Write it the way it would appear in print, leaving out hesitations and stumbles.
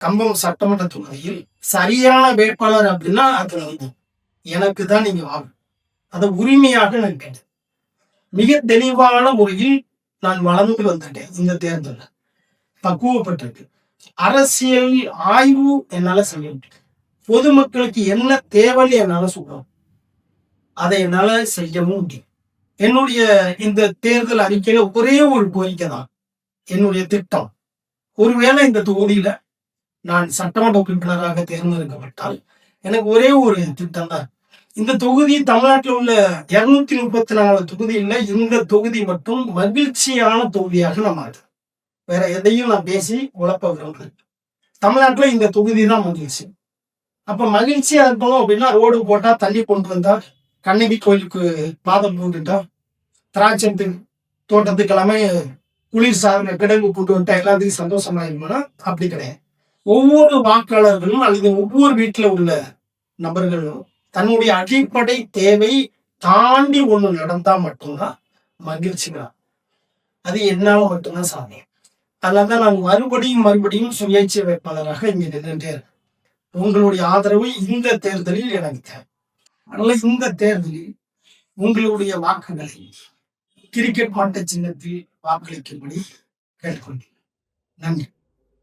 கம்பம் சட்டமன்ற தொகுதியில் சரியான வேட்பாளர் அப்படின்னா அது எனக்கு தான் நீங்க வாங்க. அதை உரிமையாக நான் கேட்டேன். மிக தெளிவான முறையில் நான் வளர்ந்து வந்துட்டேன். இந்த தேர்தலில் பக்குவப்பட்டிருக்கு. அரசியல் ஆய்வு என்னால செய்ய முடியும். பொதுமக்களுக்கு என்ன தேவைன்னு என்னால சொல்லணும். அதை என்னால செய்யவும் முடியும். என்னுடைய இந்த தேர்தல் அறிக்கையில ஒரே ஒரு கோரிக்கை தான். என்னுடைய திட்டம், ஒருவேளை இந்த தொகுதியில நான் சட்டமன்ற உறுப்பினராக தேர்ந்தெடுக்கப்பட்டால் எனக்கு ஒரே ஒரு திட்டம் தான். இந்த தொகுதி தமிழ்நாட்டில் உள்ள 234 தொகுதியில் இந்த தொகுதி மட்டும் மகிழ்ச்சியான தொகுதியாக நம்ம வேற எதையும் நான் பேசி உழப்ப விரும்புகிறேன். தமிழ்நாட்டில் இந்த தொகுதி தான் மகிழ்ச்சி. அப்ப மகிழ்ச்சியா இருக்கணும் அப்படின்னா ரோடு போட்டா, தள்ளி கொண்டு வந்தா, கண்ணகி கோயிலுக்கு பாதம் போட்டுட்டா, திராட்சை தோட்டத்துக்கு எல்லாமே குளிர் சாதன கிடங்கு கொண்டு வந்துட்டா எல்லாத்துக்கும் சந்தோஷமா இருக்கும்னா அப்படி கிடையாது. ஒவ்வொரு வாக்காளர்களும் அல்லது ஒவ்வொரு வீட்டுல உள்ள நபர்களும் தன்னுடைய அடிப்படை தேவை தாண்டி ஒண்ணு நடந்தா மட்டும்தான் மகிழ்ச்சிதான். அது என்னால மட்டும்தான் சாத்தியம். அதனாலதான் நான் மறுபடியும் சுயேட்சை வேட்பாளராக இங்க நின்றுட்டேன். உங்களுடைய ஆதரவு இந்த தேர்தலில் எனக்கு தேவை. அதனால இந்த தேர்தலில் உங்களுடைய வாக்குகளை கிரிக்கெட் மாட்ட சின்னத்தில் வாக்களிக்கும்படி கேட்டுக்கொண்டேன். நன்றி.